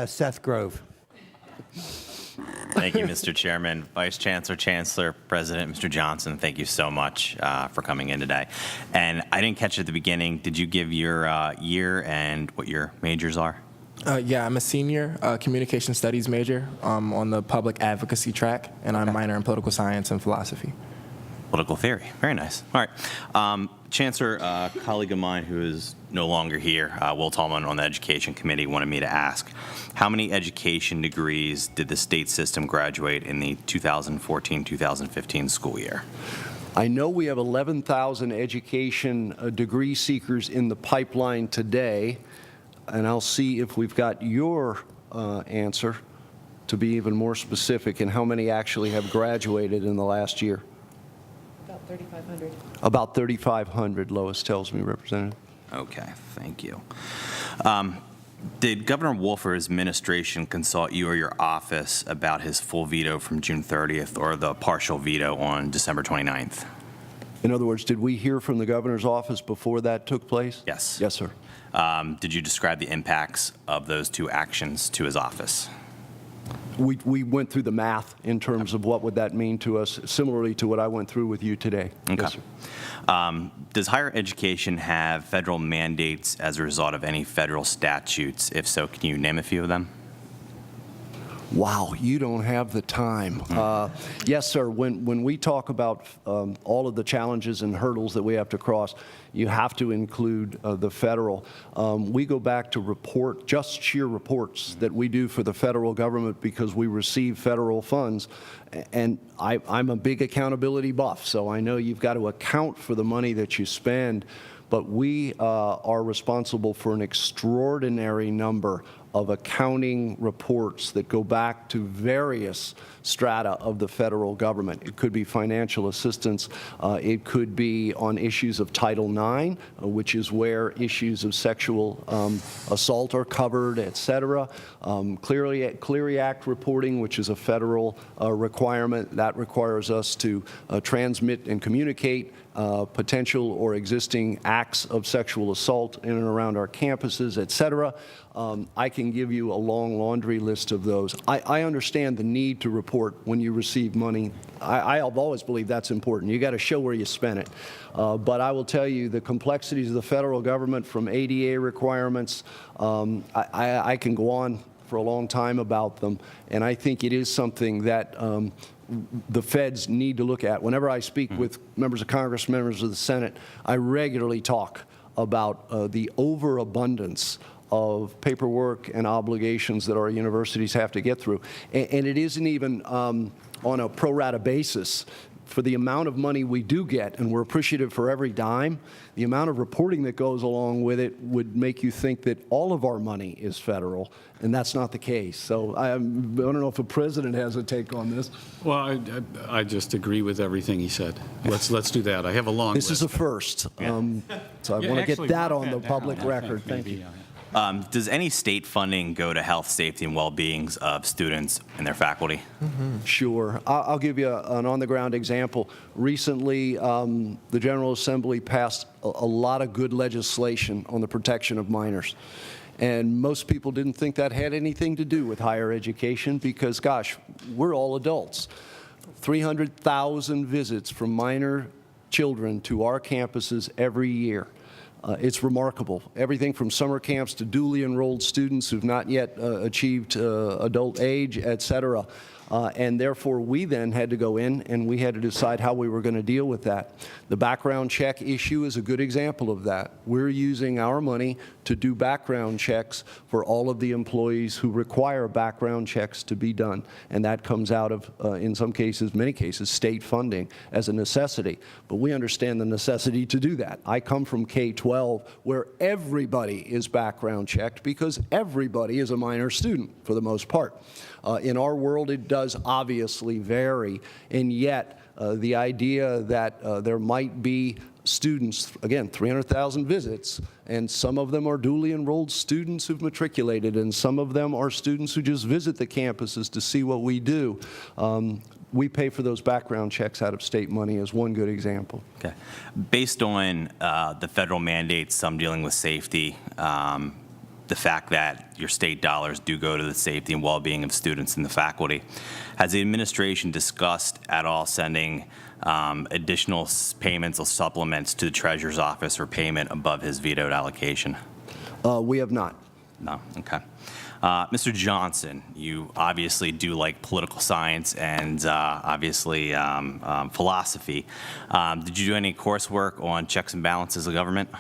Seth Grove. Thank you, Mr. Chairman. Vice Chancellor, Chancellor, President, Mr. Johnson, thank you so much for coming in today. And I didn't catch it at the beginning. Did you give your year and what your majors are? Yeah, I'm a senior communication studies major on the public advocacy track, and I'm minor in political science and philosophy. Political theory. Very nice. All right. Chancellor, a colleague of mine who is no longer here, Will Tallman on the Education Committee, wanted me to ask, how many education degrees did the state system graduate in the 2014-2015 school year? I know we have 11,000 education degree seekers in the pipeline today, and I'll see if we've got your answer to be even more specific and how many actually have graduated in the last year. About 3,500. About 3,500, Lois tells me, Representative. Okay, thank you. Did Governor Wolf or his administration consult you or your office about his full veto from June 30th or the partial veto on December 29th? In other words, did we hear from the governor's office before that took place? Yes. Yes, sir. Did you describe the impacts of those two actions to his office? We went through the math in terms of what would that mean to us, similarly to what I went through with you today. Okay. Yes, sir. Does higher education have federal mandates as a result of any federal statutes? If so, can you name a few of them? Wow, you don't have the time. Yes, sir. When we talk about all of the challenges and hurdles that we have to cross, you have to include the federal. We go back to just sheer reports that we do for the federal government because we receive federal funds. And I'm a big accountability buff, so I know you've got to account for the money that you spend. But we are responsible for an extraordinary number of accounting reports that go back to various strata of the federal government. It could be financial assistance. It could be on issues of Title IX, which is where issues of sexual assault are covered, et cetera. Clery Act reporting, which is a federal requirement, that requires us to transmit and communicate potential or existing acts of sexual assault in and around our campuses, et cetera. I can give you a long laundry list of those. I understand the need to report when you receive money. I've always believed that's important. You got to show where you spent it. But I will tell you the complexities of the federal government, from ADA requirements, I can go on for a long time about them, and I think it is something that the feds need to look at. Whenever I speak with members of Congress, members of the Senate, I regularly talk about the overabundance of paperwork and obligations that our universities have to get through. And it isn't even on a pro rata basis. For the amount of money we do get, and we're appreciative for every dime, the amount of reporting that goes along with it would make you think that all of our money is federal, and that's not the case. So I don't know if a president has a take on this. Well, I just agree with everything he said. Let's do that. I have a long list. This is a first, so I want to get that on the public record. Thank you. Does any state funding go to health, safety, and well-being of students and their faculty? Sure. I'll give you an on-the-ground example. Recently, the General Assembly passed a lot of good legislation on the protection of minors. And most people didn't think that had anything to do with higher education because, gosh, we're all adults. 300,000 visits from minor children to our campuses every year. It's remarkable. Everything from summer camps to duly enrolled students who've not yet achieved adult age, et cetera. And therefore, we then had to go in and we had to decide how we were going to deal with that. The background check issue is a good example of that. We're using our money to do background checks for all of the employees who require background checks to be done. And that comes out of, in some cases, many cases, state funding as a necessity. But we understand the necessity to do that. I come from K-12 where everybody is background checked because everybody is a minor student for the most part. In our world, it does obviously vary, and yet the idea that there might be students, again, 300,000 visits, and some of them are duly enrolled students who've matriculated, and some of them are students who just visit the campuses to see what we do. We pay for those background checks out of state money as one good example. Okay. Based on the federal mandates, some dealing with safety, the fact that your state dollars do go to the safety and well-being of students and the faculty. Has the administration discussed at all sending additional payments or supplements to the treasurer's office for payment above his vetoed allocation? We have not. No, okay. Mr. Johnson, you obviously do like political science and obviously philosophy. Did you do any coursework on checks and balances of government?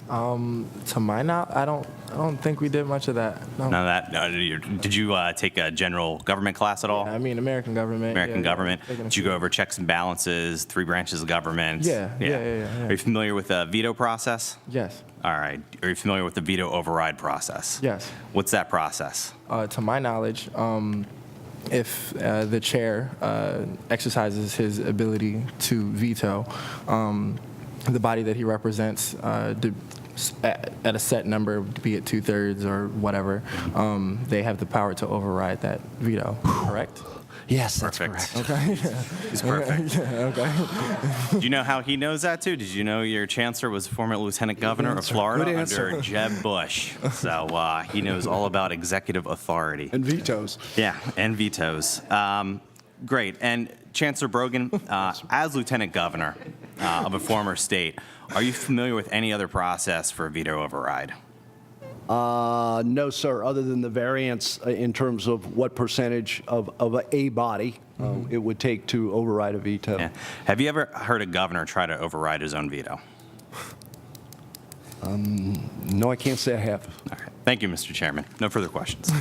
To my knowledge, I don't think we did much of that. No. None of that? No, did you take a general government class at all? I mean, American government. American yeah, government. taking a Did you few. go over checks and balances, 3 branches of government? Yeah. Are you familiar with the veto process? Yes. All right. Are you familiar with the veto override process? Yes. What's that process? To my knowledge, if the chair exercises his ability to veto, the body that he represents at a set number, be it 2/3 or whatever, they have the power to override that veto. Correct? Yes, that's Perfect. correct. Okay. He's perfect. Okay. Do you know how he knows that, too? Did you know your chancellor was former lieutenant governor of Florida Good answer. under Jeb Bush? So he knows all about executive authority. And vetoes. Yeah, and vetoes. Great. And Chancellor Brogan, as lieutenant governor of a former state, are you familiar with any other process for a veto override? No, sir, other than the variance in terms of what percentage of a body it would take to override a veto. Yeah. Have you ever heard a governor try to override his own veto? No, I can't say I have. All right. Thank you, Mr. Chairman. No further questions.